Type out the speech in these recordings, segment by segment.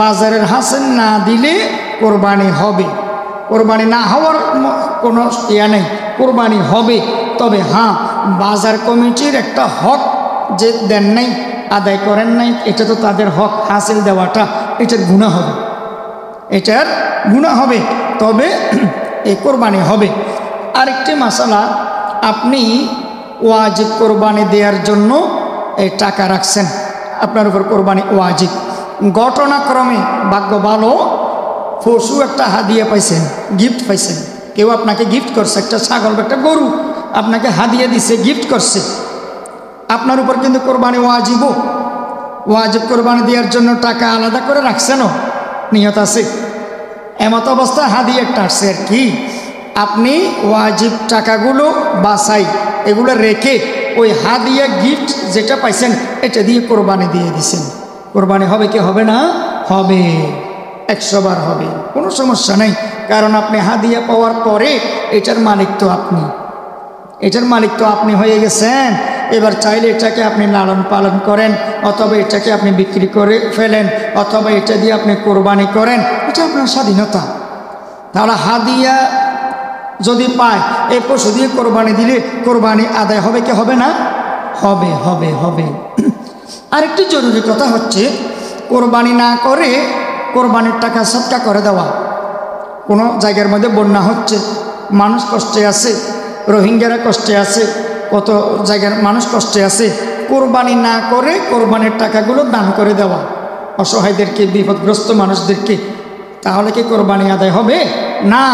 বাজারের হাসিল না দিলে কোরবানি হবে, কোরবানি না হওয়ার কোনো ইয়া নেই, কোরবানি হবে। তবে হ্যাঁ, বাজার কমিটির একটা হক যে দেন নাই, আদায় করেন নাই, এটা তো তাদের হক হাসিল দেওয়াটা, এটার গুনাহ হবে, এটার গুনাহ হবে, তবে এই কোরবানি হবে। আরেকটি মাসালা, আপনি ওয়াজিব কোরবানি দেওয়ার জন্য এই টাকা রাখছেন, আপনার উপর কোরবানি ওয়াজিব। ঘটনাক্রমে ভাগ্য ভালো, পশু একটা হাদিয়া পাইছেন, গিফট পাইছেন, কেউ আপনাকে গিফট করছে, একটা ছাগল বা একটা গরু আপনাকে হাদিয়া দিছে, গিফট করছে, আপনার উপর কিন্তু কোরবানি ওয়াজিব। ওয়াজিব কোরবানি দেওয়ার জন্য টাকা আলাদা করে রাখছেনও, নিয়ত আছে। এমত অবস্থা হাদিয়া একটা আসছে আর কি, আপনি ওয়াজিব টাকাগুলো বাছাই এগুলো রেখে ওই হাদিয়া গিফট যেটা পাইছেন এটা দিয়ে কোরবানি দিয়ে দিছেন। কোরবানি হবে কি হবে না? হবে, 100 বার হবে, কোনো সমস্যা নেই। কারণ আপনি হাদিয়া পাওয়ার পরে এটার মালিক তো আপনি, এটার মালিক তো আপনি হয়ে গেছেন। এবার চাইলে এটাকে আপনি লালন পালন করেন, অথবা এটাকে আপনি বিক্রি করে ফেলেন, অথবা এটা দিয়ে আপনি কোরবানি করেন, এটা আপনার স্বাধীনতা। তাহলে হাদিয়া যদি পায় এই পশু দিয়ে কোরবানি দিলে কোরবানি আদায় হবে কি হবে না? হবে, হবে, হবে। আরেকটি জরুরি কথা হচ্ছে, কোরবানি না করে কোরবানির টাকা সদকা করে দেওয়া। কোনো জায়গার মধ্যে বন্যা হচ্ছে, মানুষ কষ্টে আছে, রোহিঙ্গারা কষ্টে আছে, কত জায়গার মানুষ কষ্টে আছে, কোরবানি না করে কোরবানির টাকাগুলো দান করে দেওয়া অসহায়দেরকে, বিপদগ্রস্ত মানুষদেরকে, তাহলে কি কোরবানি আদায় হবে না?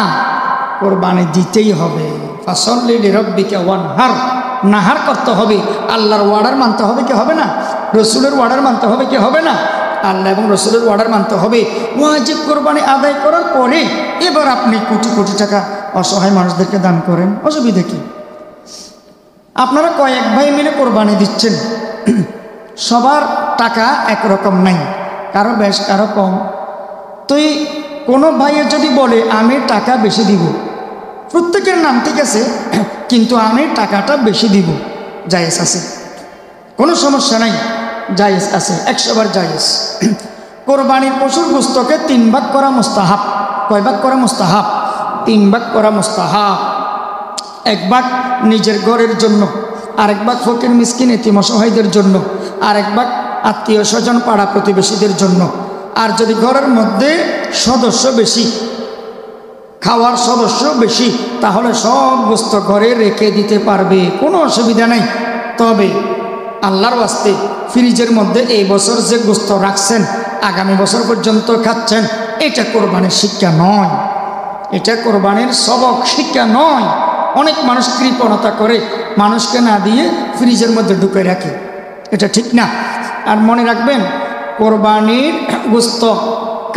কোরবানি দিতেই হবে। ফাসল্লি লিরাব্বিকা ওয়ানহার, নাহার করতে হবে, আল্লাহর ওয়ার্ডার মানতে হবে কি হবে না? রসুলের ওয়ার্ডার মানতে হবে কি হবে না? আল্লাহ এবং রসুলের ওয়ার্ডার মানতে হবে। ওয়াজিব কোরবানি আদায় করার পরে এবার আপনি কোটি কোটি টাকা অসহায় মানুষদেরকে দান করেন, অসুবিধা কি? আপনারা কয়েক ভাই মিলে কোরবানি দিচ্ছেন, সবার টাকা একরকম নাই, কারো বেশ কারো কম। তো কোনো ভাইয়ের যদি বলে আমি টাকা বেশি দিব, প্রত্যেকের নাম ঠিক আছে, কিন্তু আমি টাকাটা বেশি দিব, জায়েজ আছে, কোনো সমস্যা নাই, জায়েজ আছে, 100 বার জায়েজ। কোরবানির পশুর গোশতকে 3 ভাগ করা মুস্তাহাব। কয় ভাগ করা মুস্তাহাব? 3 ভাগ করা মুস্তাহাব। 1 ভাগ নিজের ঘরের জন্য, আরেক ভাগ ফকির মিসকিন এতিম অসহায়দের জন্য, আরেক ভাগ আত্মীয় স্বজন পাড়া প্রতিবেশীদের জন্য। আর যদি ঘরের মধ্যে সদস্য বেশি, খাওয়ার সদস্য বেশি, তাহলে সব গোশত ঘরে রেখে দিতে পারবে, কোনো অসুবিধা নেই। তবে আল্লাহর ওয়াস্তে ফ্রিজের মধ্যে এই বছর যে গোশত রাখছেন আগামী বছর পর্যন্ত খাচ্ছেন, এটা কোরবানির শিক্ষা নয়, এটা কোরবানির সবক শিক্ষা নয়। অনেক মানুষ কৃপণতা করে মানুষকে না দিয়ে ফ্রিজের মধ্যে ঢুকে রাখে, এটা ঠিক না। আর মনে রাখবেন, কোরবানির গোশত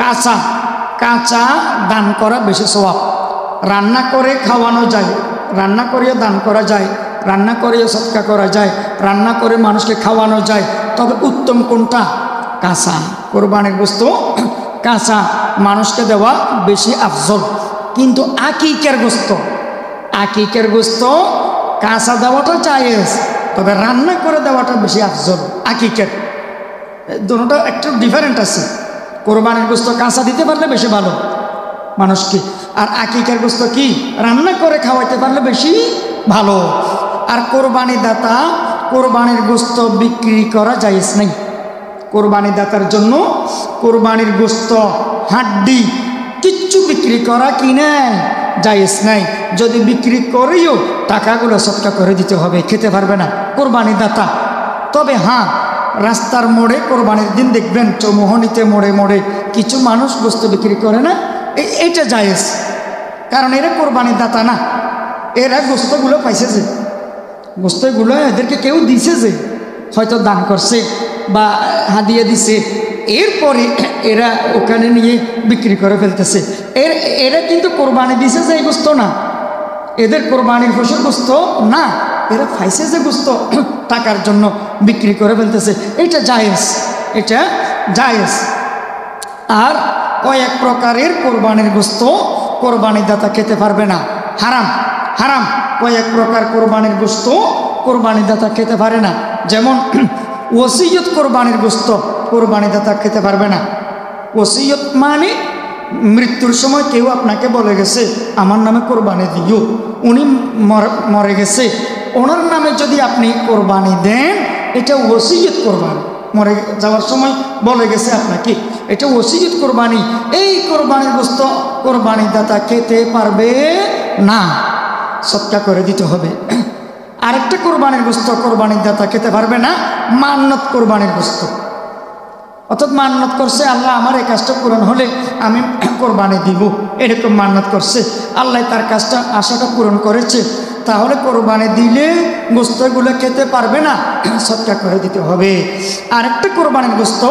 কাঁচা কাঁচা দান করা বেশি সওয়াব। রান্না করে খাওয়ানো যায়, রান্না করেও দান করা যায়, রান্না করেও সদকা করা যায়, রান্না করে মানুষকে খাওয়ানো যায়, তবে উত্তম কোনটা? কাঁচা। কোরবানির গোশত কাঁচা মানুষকে দেওয়া বেশি আফজল। কিন্তু আকিকের গোশত, আকিকের গোশত কাঁচা দেওয়াটা জায়েজ, তবে রান্না করে দেওয়াটা বেশি আফজল। আকিকের দুটোটা একটু ডিফারেন্ট আছে। কোরবানির গোশত কাঁচা দিতে পারলে বেশি ভালো মানুষকে, আর আকিকার গোশত কি রান্না করে খাওয়াইতে পারলে বেশি ভালো। আর কোরবানি দাতা কোরবানির গোশত বিক্রি করা জায়েজ নেই। কোরবানি দাতার জন্য কোরবানির গোশত হাড্ডি কিচ্ছু বিক্রি করা কি নাই, জায়েজ নাই। যদি বিক্রি করেও টাকাগুলো সদকা করে দিতে হবে, খেতে পারবে না কোরবানি দাতা। তবে হ্যাঁ, রাস্তার মোড়ে কোরবানির দিন দেখবেন চৌমোহনীতে মোড়ে মোড়ে কিছু মানুষ গোশত বিক্রি করে না, এইটা জায়েজ, কারণ এরা কোরবানির দাতা না, এরা গোশতগুলো পাইছে যে, গোশতগুলো এদেরকে কেউ দিছে যে, হয়তো দান করছে বা হাদিয়া দিছে, এরপরে এরা ওখানে নিয়ে বিক্রি করে ফেলতেছে। এরা কিন্তু কোরবানি দিছে যে এই গোশত না, এদের কোরবানির পশুর গোশত না, এরা পাইছে যে গোশত টাকার জন্য বিক্রি করে ফেলতেছে, এটা জায়েজ, এটা জায়েজ। আর কয়েক প্রকারের কোরবানির গোশত কোরবানি দাতা খেতে পারবে না, হারাম, হারাম। কয়েক প্রকার কোরবানির গোশত কোরবানি দাতা খেতে পারে না, যেমন ওসিয়ত কোরবানির গোশত কোরবানি দাতা খেতে পারবে না। ওসিয়ত মানে মৃত্যুর সময় কেউ আপনাকে বলে গেছে আমার নামে কোরবানি দিও, উনি মরে গেছে, ওনার নামে যদি আপনি কোরবানি দেন এটা ওসিয়ত কোরবানি। মরে যাওয়ার সময় বলে গেছে আপনাকে, এটা ওসিয়ত কোরবানি। এই কোরবানির গোশত কোরবানি দাতা খেতে পারবে না, সৎকা করে দিতে হবে। আরেকটা কোরবানির গোশত কোরবানির দাতা খেতে পারবে না, মান্নত কোরবানির গোশত। অর্থাৎ মান্নত করছে আল্লাহ আমার এই কাজটা পূরণ হলে আমি কোরবানি দিব, এরকম মান্নত করছে, আল্লাহ তার কাজটা আশাটা পূরণ করেছে, তাহলে কোরবানি দিলে গোশতগুলো খেতে পারবে না, সৎকা করে দিতে হবে। আরেকটা কোরবানির গোশত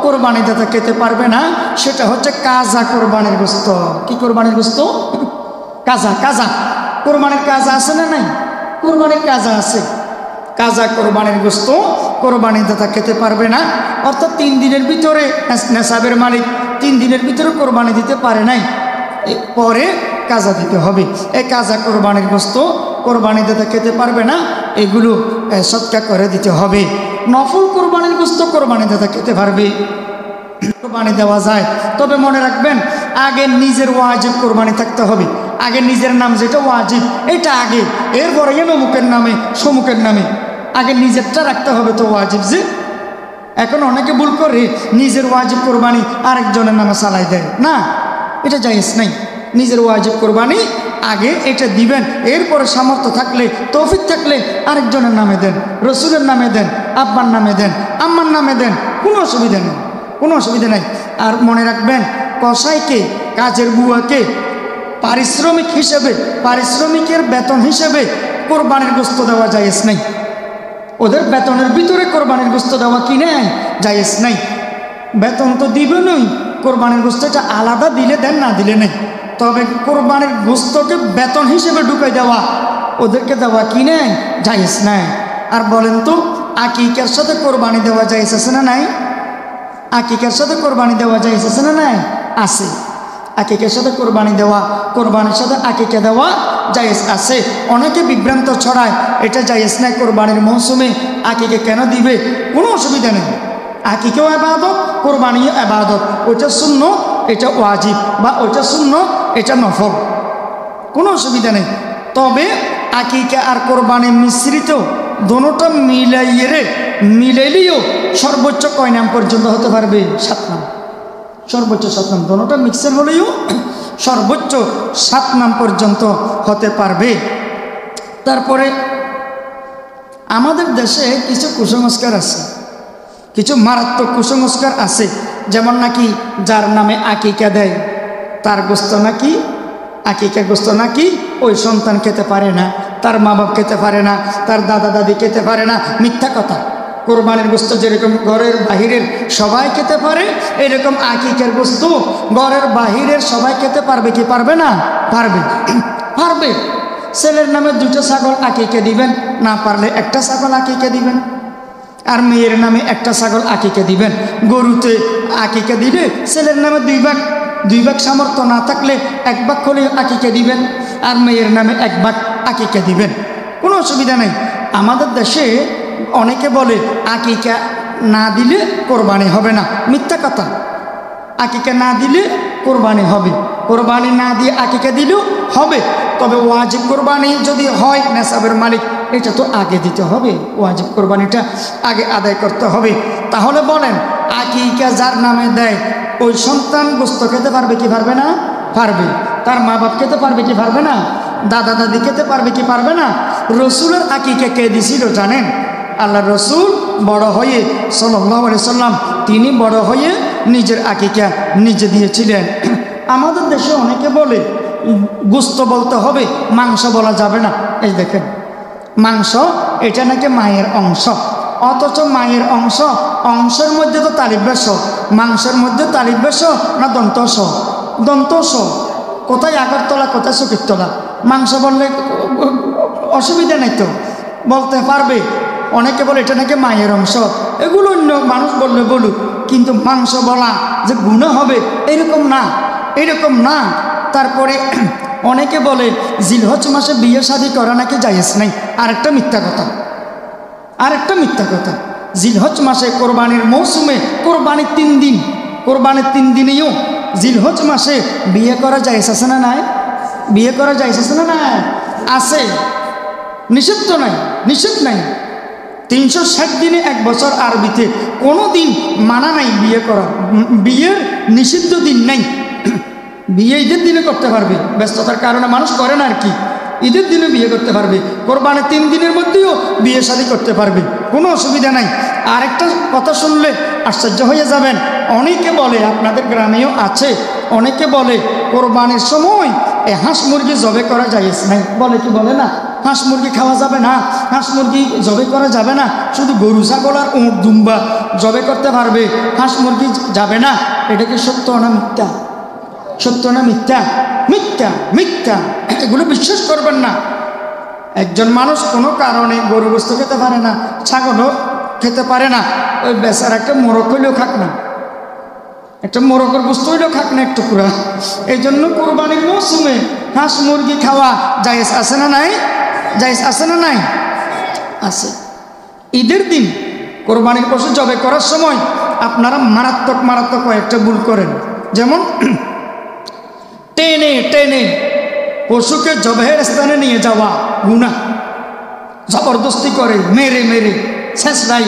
কোরবানি দাতা খেতে পারবে না, সেটা হচ্ছে কাজা কোরবানির গোশত। কি কোরবানির গোশত? কাজা। কাজা কোরবানির কাজা আছে না নাই? কোরবানির কাজা আছে। কাজা কোরবানির গোশত কোরবানি দাতা খেতে পারবে না, অর্থাৎ 3 দিনের ভিতরে নেশাবের মালিক 3 দিনের ভিতরে কোরবানি দিতে পারে নাই, পরে কাজা দিতে হবে। এই কাজা কোরবানির গোশত কোরবানি দাতা খেতে পারবে না, এগুলো সৎকা করে দিতে হবে। নফল কোরবানির গোশত কোরবানি দাতা খেতে পারবে, কোরবানি দেওয়া যায়। তবে মনে রাখবেন আগে নিজের ওয়াজিব কোরবানি থাকতে হবে। আগে নিজের নাম যেটা ওয়াজিব এটা আগে, এরপরে অমুকের নামে সমুকের নামে, আগে নিজেরটা রাখতে হবে তো ওয়াজিব। যে এখন অনেকে ভুল করে নিজের ওয়াজিব কোরবানি আরেকজনের নামে চালাই দেয়, না, এটা জায়েজ নাই। নিজের ওয়াজিব কোরবানি আগে এটা দিবেন, এরপরে সামর্থ্য থাকলে তৌফিক থাকলে আরেকজনের নামে দেন, রসুলের নামে দেন, আব্বার নামে দেন, আম্মার নামে দেন, কোনো অসুবিধা নেই, কোনো অসুবিধা নেই। আর মনে রাখবেন কসাইকে, কাজের বুয়াকে পারিশ্রমিক হিসেবে, পারিশ্রমিকের বেতন হিসেবে কোরবানির গোশত দেওয়া জায়েজ নাই। ওদের বেতনের ভিতরে কোরবানির গোশত দেওয়া কি নেই? জায়েজ নাই। বেতন তো দিবেনই, কোরবানির গোশত এটা আলাদা দিলে দেন, না দিলে নেই। তবে কোরবানির গোশতকে বেতন হিসেবে ঢুকাই দেওয়া, ওদেরকে দেওয়া কি নেই? জায়েজ নাই। আর বলেন তো আকিকার সাথে কোরবানি দেওয়া জায়েজ আছে না নাই? আকিকার সাথে কোরবানি দেওয়া জায়েজ আছে না নাই? আছে। আকিকার সাথে কোরবানি দেওয়া, কোরবানির সাথে আকিকা দেওয়া জায়েজ আছে। অনেকে বিভ্রান্ত ছড়ায় এটা জায়েজ নাই, কোরবানির মৌসুমে আকিকা কেন দিবে? কোনো অসুবিধা নেই। আকিকাও ইবাদত, কোরবানিও ইবাদত। ওইটা সুন্নাত, এটা ওয়াজিব, বা ওইটা সুন্নাত, এটা নফল, কোনো অসুবিধা নেই। তবে আকিকা আর কোরবানি মিশ্রিত দোনোটা মিলাইলেও সর্বোচ্চ কয় নাম পর্যন্ত হতে পারবে? 7 নাম, সর্বোচ্চ 7 নাম। দোনোটা মিক্সার হলেও সর্বোচ্চ 7 নাম পর্যন্ত হতে পারবে। তারপরে আমাদের দেশে কিছু কুসংস্কার আছে, কিছু মারাত্মক কুসংস্কার আছে। যেমন নাকি যার নামে আকিকা দেয় তার গোশত নাকি, আকিকা গোশত নাকি ওই সন্তান খেতে পারে না, তার মা বাপ খেতে পারে না, তার দাদা দাদি খেতে পারে না। মিথ্যা কথা। কোরবানির গোশত যেরকম ঘরের বাহিরের সবাই খেতে পারে, এরকম আকিকার গোশত ঘরের বাহিরের সবাই খেতে পারবে কি পারবে না? পারবে, পারবে। ছেলের নামে 2টা ছাগল আকিকা দিবেন, না পারলে 1টা ছাগল আকিকা দিবেন। আর মেয়ের নামে 1টা ছাগল আকিকা দিবেন। গরুতে আকিকা দিলে ছেলের নামে 2 ভাগ সামর্থ্য না থাকলে 1 ভাগ হলে আকিকা দিবেন, আর মেয়ের নামে 1 ভাগ আকিকা দিবেন, কোনো অসুবিধা নেই। আমাদের দেশে অনেকে বলে আকিকা না দিলে কোরবানি হবে না। মিথ্যা কথা। আকিকা না দিলে কোরবানি হবে, কোরবানি না দিয়ে আকিকা দিলেও হবে। তবে ওয়াজিব কোরবানি যদি হয় নেশাবের মালিক, এটা তো আগে দিতে হবে, ওয়াজিব কোরবানিটা আগে আদায় করতে হবে। তাহলে বলেন আকিকা যার নামে দেয় ওই সন্তান গোশত খেতে পারবে কি পারবে না? পারবে। তার মা বাপ খেতে পারবে কি পারবে না? দাদা দাদি খেতে পারবে কি পারবে না? রসুলের আকিকা কে দিছিল জানেন? আল্লাহ রসুল বড় হয়ে সাল্লাল্লাহু আলাইহি সাল্লাম, তিনি বড় হয়ে নিজের আকিকা নিজে দিয়েছিলেন। আমাদের দেশে অনেকে বলে গোশত বলতে হবে, মাংস বলা যাবে না। এই দেখেন মাংস এটা নাকি মায়ের অংশ, অথচ মায়ের অংশ, অংশের মধ্যে তো তালিব্যাস, মাংসের মধ্যে তালিব্যাস না দন্তস? দন্তস। কোথায় আগরতলা, কোথায় শকুরতলা? মাংস বললে অসুবিধা নেই তো, বলতে পারবে। অনেকে বলে এটা নাকি মায়ের অংশ, এগুলো অন্য মানুষ বললে বলুক, কিন্তু মাংস বলা যে গুনাহ হবে এরকম না, এরকম না। তারপরে অনেকে বলে জিলহজ মাসে বিয়ে শাদী করা নাকি জায়েজ নাই। আরেকটা মিথ্যা কথা, আরেকটা মিথ্যা কথা। জিলহজ মাসে কোরবানির মৌসুমে কোরবানির 3 দিন, কোরবানির 3 দিনেও জিলহজ মাসে বিয়ে করা যায় আছে না নাই? বিয়ে করা যায় আছে না নাই? আছে, নিষেধ তো নাই, নিষেধ নাই। 360 দিনে 1 বছর আরবিতে কোনো দিন মানা নাই বিয়ে করা, বিয়ের নিষিদ্ধ দিন নাই। বিয়ে ঈদের দিনে করতে পারবে, ব্যস্ততার কারণে মানুষ করে না আর কি, ঈদের দিনে বিয়ে করতে পারবে। কোরবানির 3 দিনের মধ্যেও বিয়ে শাদী করতে পারবে, কোনো অসুবিধা নাই। আরেকটা কথা শুনলে আশ্চর্য হয়ে যাবেন, অনেকে বলে, আপনাদের গ্রামেও আছে, অনেকে বলে কোরবানির সময় হাঁস মুরগি জবে করা যায়জ নাই। বলে কি বলে না, হাঁস মুরগি খাওয়া যাবে না, হাঁস মুরগি জবে করা যাবে না, শুধু গরু ছাগল আর উট দুম্বা জবে করতে পারবে, হাঁস মুরগি যাবে না। এটা কি সত্য না মিথ্যা? সত্য না মিথ্যা? মিথ্যা, মিথ্যা। এগুলো বিশ্বাস করবেন না। একজন মানুষ কোনো কারণে গরু গোস্ত খেতে পারে না, ছাগলও খেতে পারে না, ওই বেচার একটা মোরগ হইলেও খাক না, একটা মোরগের গোস্ত হইলেও খাক না একটু পুরা। এই জন্য কোরবানির মৌসুমে হাঁস মুরগি খাওয়া জায়েজ আছে না নাই? জায়েজ আছে না নাই? আছে। ঈদের দিন কোরবানির পশু জবে করার সময় আপনারা মারাত্মক মারাত্মক কয়েকটা ভুল করেন। যেমন টেনে টেনে পশুকে জবেহের স্থানে নিয়ে যাওয়া গুনাহ, জবরদস্তি করে মেরে মেরে শেষ নাই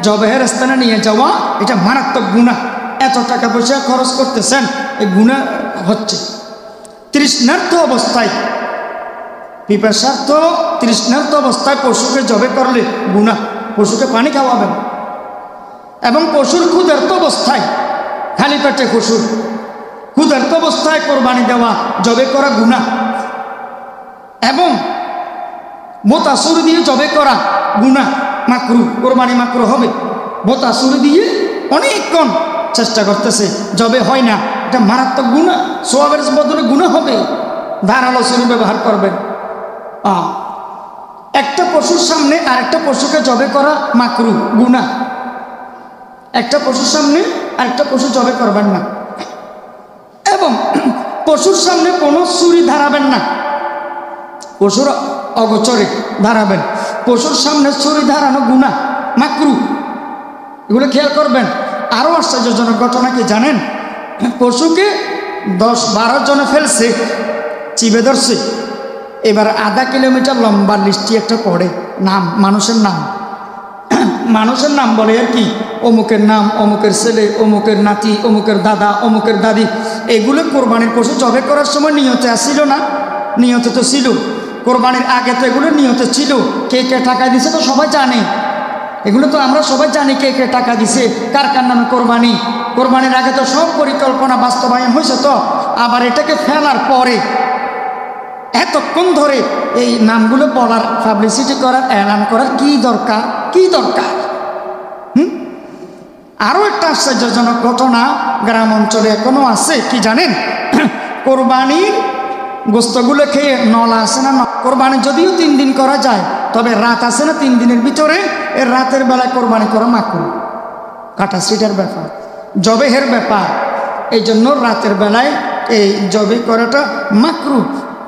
জবেহের স্থানে নিয়ে যাওয়া, এটা মারাত্মক গুনাহ। এত টাকা পয়সা খরচ করতেছেন, এই গুনাহ হচ্ছে। তৃষ্ণার্থ অবস্থায়, পিপাসার্থ তৃষ্ণার্থ অবস্থায় পশুকে জবে করলে গুনাহ, পশুকে পানি খাওয়াবেন। এবং পশুর ক্ষুধার্ত অবস্থায়, খালি পেটে পশুর ক্ষুধার্ত অবস্থায় কোরবানি দেওয়া, জবে করা গুনাহ। এবং বোতাসুর দিয়ে জবে করা গুনাহ, মাকরু, কোরবানি মাকরু হবে। বোতাসুর দিয়ে অনেকক্ষণ চেষ্টা করতেছে, জবে হয় না, এটা মারাত্মক গুনাহ, সোয়াবের বদলে গুনাহ হবে। ধারালো ছুরি ব্যবহার করবেন। একটা পশুর সামনে আরেকটা পশুকে জবে করা মাকরু, গুনাহ। একটা পশুর সামনে আরেকটা পশু জবে করবেন না। এবং পশুর সামনে কোনো ছুরি ধারাবেন না, পশুর অগোচরে ধারাবেন। পশুর সামনে ছুরি ধারানো গুনাহ, মাকরু, এগুলো খেয়াল করবেন। আরও আশ্চর্যজনক ঘটনা কি জানেন? পশুকে 10-12 জনে ফেলছে, চিবে ধরছে, এবার আধা কিলোমিটার লম্বা লিস্টি একটা পড়ে, নাম, মানুষের নাম, মানুষের নাম বলে আর কি, অমুকের নাম, অমুকের ছেলে, অমুকের নাতি, অমুকের দাদা, অমুকের দাদি। এগুলো কোরবানির পশু জবে করার সময় নিয়তে আসছিল না? নিয়তে তো ছিল, কোরবানির আগে তো এগুলো নিয়তে ছিল। কে কে টাকা দিছে তো সবাই জানে, এগুলো তো আমরা সবাই জানি কে কে টাকা দিছে, কার কার নামে কোরবানি। কোরবানির আগে তো সব পরিকল্পনা বাস্তবায়ন হয়েছে। তো আবার এটাকে ফেলার পরে এতক্ষণ ধরে এই নামগুলো বলার, পাবলিসিটি করার, এলান করার কি দরকার? কি দরকার? আরও একটা আশ্চর্যজনক ঘটনা গ্রাম অঞ্চলে এখনো আছে, কি জানেন? কোরবানির গোস্তগুলো খেয়ে নলা আসে না? কোরবানি যদিও 3 দিন করা যায়, তবে রাত আছে না 3 দিনের ভিতরে, এর রাতের বেলায় কোরবানি করা মাকরু, কাটা সিটার ব্যাপার, জবেহের ব্যাপার। এই জন্য রাতের বেলায় এই জবে করাটা মাকরু।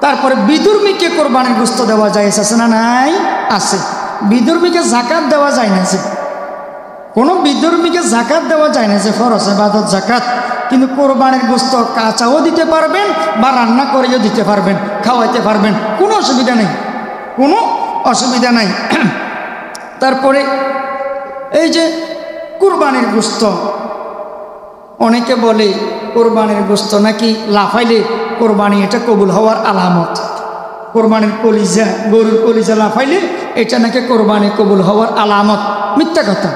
তারপরে বিধর্মীকে কোরবানির গোস্ত দেওয়া যায় আছে না নাই? আছে। বিধর্মীকে জাকাত দেওয়া যায় না, যে কোনো বিধর্মীকে জাকাত দেওয়া যায় না, যে ফরজ ইবাদত জাকাত। কিন্তু কোরবানির গোস্ত কাঁচাও দিতে পারবেন বা রান্না করেও দিতে পারবেন, খাওয়াইতে পারবেন, কোনো অসুবিধা নেই, কোনো অসুবিধা নাই। তারপরে এই যে কোরবানির গোস্ত, অনেকে বলে কোরবানির গোস্ত নাকি লাফাইলে কোরবানি এটা কবুল হওয়ার আলামত। কোরবানির কলিজা, গরুর কলিজা লাফাইলে এটা নাকি কোরবানি কবুল হওয়ার আলামত। মিথ্যা কথা।